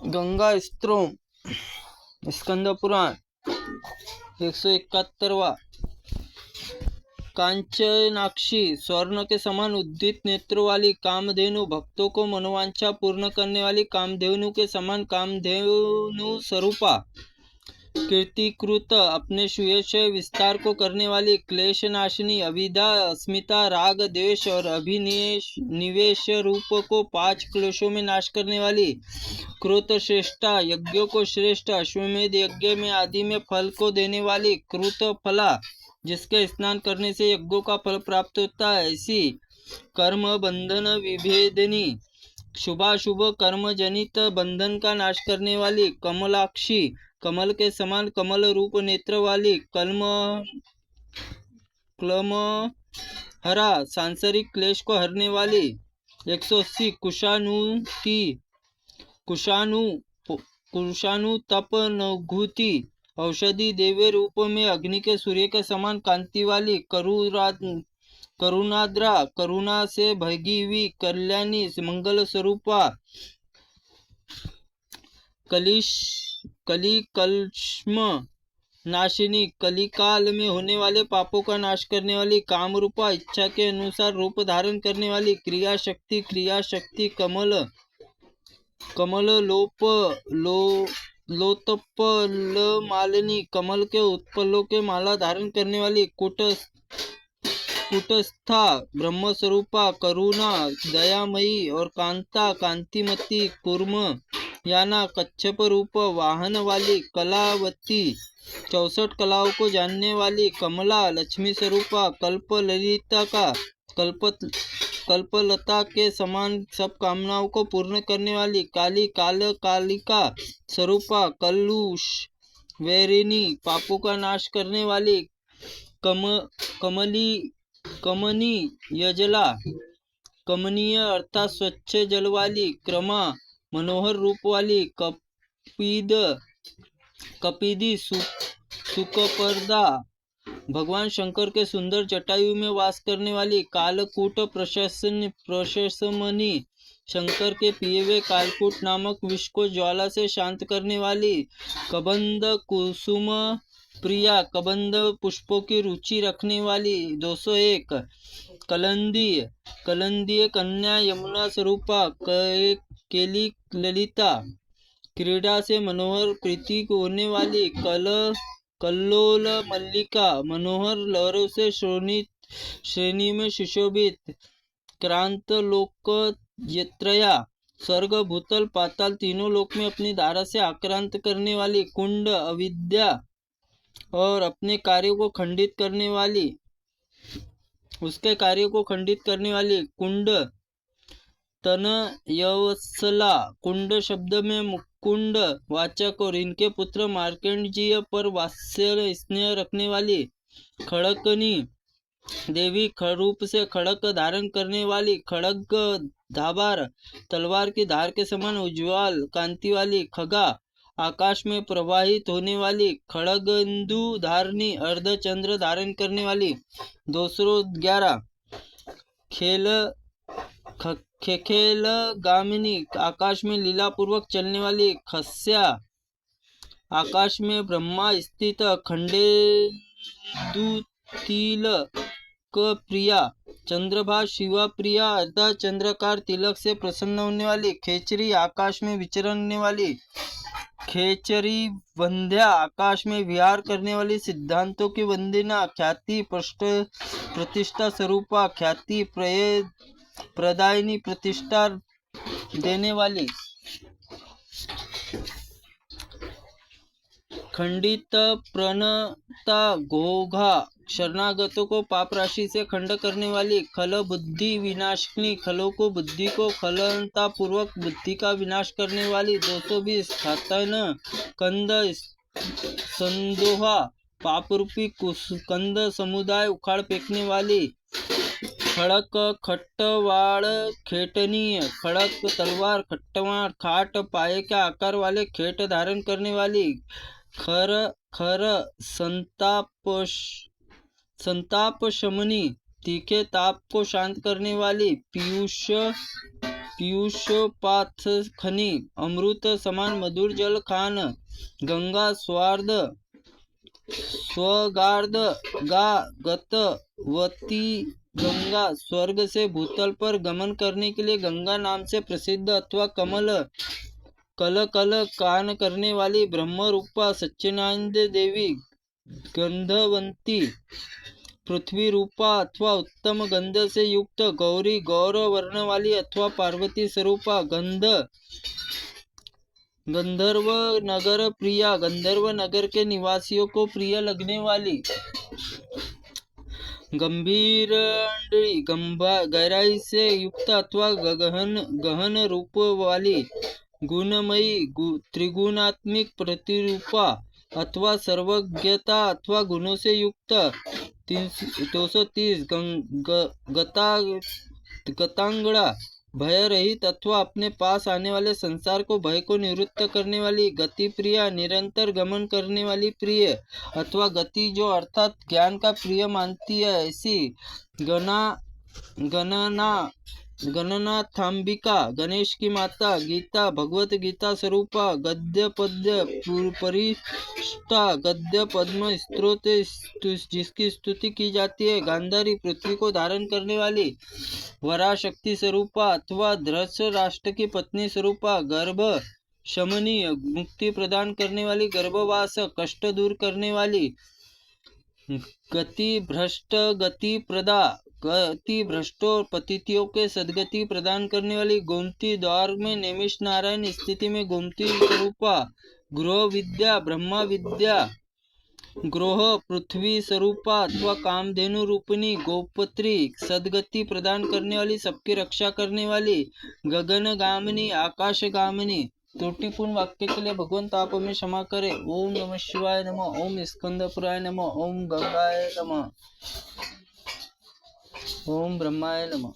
गंगा स्तोत्र, स्कंद पुराण 171। कांचनाक्षी, स्वर्ण के समान उद्दित नेत्रों वाली कामधेनु, भक्तों को मनोवांछा पूर्ण करने वाली कामधेनु के समान कामधेनु स्वरूपा, कीर्तिकृत, अपने सुयश विस्तार को करने वाली, क्लेश नाशिनी, अविद्या, अस्मिता, राग, द्वेष और अभिनिवेश रूप को 5 क्लेशों में नाश करने वाली, कृत श्रेष्ठा, यज्ञों को श्रेष्ठ, अश्वमेध यज्ञ में आदि में फल को देने वाली, कृत फला, जिसके स्नान करने से यज्ञों का फल प्राप्त होता है, ऐसी कर्म बंधन विभेदनी, शुभाशुभ कर्म जनित बंधन का नाश करने वाली, कमलाक्षी, कमल के समान कमल रूप नेत्र वाली, क्लम हरा, सांसारिक क्लेश को हरने वाली। 180। कुशानु तप नघुति, औषधि देवे रूप में अग्नि के सूर्य के समान कांति वाली, करुणाद्रा, करुणा से भगी हुई, कल्याणी, मंगल स्वरूपा, कलिकल्ष्म नाशिनी, कलिकाल में होने वाले पापों का नाश करने वाली, काम रूपा, इच्छा के अनुसार रूप धारण करने वाली, क्रिया शक्ति, कमल लोतपल मालिनी, कमल के उत्पलों के माला धारण करने वाली, कुटस्था, ब्रह्म स्वरूपा, करुणा, दयामयी और कांता, कांतिमती, कुर्म याना, कच्छप रूप वाहन वाली, कलावती, 64 कलाओं को जानने वाली, कमला, लक्ष्मी स्वरूपा, कल्पलता के समान सब कामनाओं को पूर्ण करने वाली, कालिका स्वरूपा, कलुष वैरिणी, पापों का नाश करने वाली, कमनी यजला, कमनीय अर्थात स्वच्छ जल वाली, क्रमा, मनोहर रूप वाली, कपीदी, सुकपर्दा, भगवान शंकर के सुंदर जटायु में वास करने वाली, कालकूट प्रशमनी, शंकर के पिए हुए कालकूट नामक विष को ज्वाला से शांत करने वाली, कबंद कुसुम प्रिया, कबंद पुष्पों की रुचि रखने वाली। 201। कलंदीय कन्या, यमुना स्वरूपा, केली ललिता, क्रीड़ा से मनोहर प्रीति होने वाली, कल्लोल मल्लिका, मनोहर लहरों से श्रेणी में सुशोभित, क्रांत लोकत्रया, स्वर्ग भूतल पाताल तीनों लोक में अपनी धारा से आक्रांत करने वाली, कुंड, अविद्या और अपने कार्यों को खंडित करने वाली, उसके कार्यों को खंडित करने वाली, कुंड, तनयवत्सला, कुंड शब्द में मुकुंड वाचक और इनके पुत्र मार्कंडेय पर वात्सल्य स्नेह रखने वाली, खड़कनी देवी, रूप से खड़क धारण करने वाली, खड़ग धाबार, तलवार की धार के समान उज्ज्वल कांति वाली, खगा, आकाश में प्रवाहित होने वाली, खड़गंदु धारणी, अर्धचंद्र धारण करने वाली। 211। खेल गामिनी, आकाश में लीला पूर्वक चलने वाली, खस्या, आकाश में ब्रह्मा स्थित, खंडेदुतिल प्रिया, चंद्रभा, शिवा प्रिया, अर्धा चंद्रकार तिलक से प्रसन्न होने वाली, खेचरी, आकाश में विचरने वाली, खेचरी वंध्या, आकाश में विहार करने वाली, सिद्धांतों की वंदना, ख्याति प्रतिष्ठा स्वरूपा, ख्याति प्रदायिनी, प्रतिष्ठा देने वाली, खंडित प्रणता, घोघा, शरणागतों को पाप राशि से खंड करने वाली, खल बुद्धि विनाशिनी, खलों को बुद्धि को खलनता पूर्वक बुद्धि का विनाश करने वाली। 220। खतन कंद संदोहा, पाप रूपी कंद समुदाय उखाड़ फेंकने वाली, खड़क खट्टवाड़ खेटनीय, खड़क तलवार, खट्टवाड़ खाट, पाए के आकार वाले खेट धारण करने वाली, खर संताप शमनी, तीखे ताप को शांत करने वाली, पीयूष पीयूषपाथ खनी, अमृत समान मधुर जल खान, गंगा स्वार्द स्वगार्ध गा गतवती, गंगा स्वर्ग से भूतल पर गमन करने के लिए गंगा नाम से प्रसिद्ध अथवा कमल कल कल कान करने वाली ब्रह्म रूपा सच्चिदानंद देवी, गंधवंती पृथ्वी रूपा अथवा उत्तम गंध से युक्त गौरी गौर वर्ण वाली अथवा पार्वती स्वरूपा, गंधर्व नगर प्रिया, गंधर्व नगर के निवासियों को प्रिय लगने वाली, गंभीर गहराई से युक्त अथवा गहन रूप वाली, गुणमयी त्रिगुणात्मिक प्रतिरूपा अथवा सर्वज्ञता अथवा गुणों से युक्त, 230 गतांगड़ा, भय रहित अथवा अपने पास आने वाले संसार को भय को निवृत्त करने वाली, गति प्रिया, निरंतर गमन करने वाली प्रिय अथवा गति जो अर्थात ज्ञान का प्रिय मानती है ऐसी, गणनाथांबिका, गणेश की माता, गीता भगवत गीता स्वरूपा, गद्य पद्य परिष्ठा, गद्य पद्म स्त्रोत जिसकी स्तुति की जाती है, गांधारी पृथ्वी को धारण करने वाली, वराशक्ति स्वरूपा अथवा धृष राष्ट्र की पत्नी स्वरूपा, गर्भ शमनी मुक्ति प्रदान करने वाली, गर्भवास कष्ट दूर करने वाली, गति भ्रष्ट गति प्रदा, गति भ्रष्टों पतितियों के सदगति प्रदान करने वाली, गोमती द्वार में नेमिष नारायण स्थिति में गोमती स्वरूपा, गृह विद्या ब्रह्मा विद्या, ग्रोह पृथ्वी स्वरूपा अथवा कामधेनु रूपिणी, गोपत्री सदगति प्रदान करने वाली, सबकी रक्षा करने वाली, गगन गामिनी आकाश गामिनी। त्रुटिपूर्ण वाक्य के लिए भगवंत आप हमें क्षमा करें। ओम नमः शिवाय नमः, ओम स्कंदपुराय नमः, ओम गंगाय नमः, ओम ब्रह्माय नमः।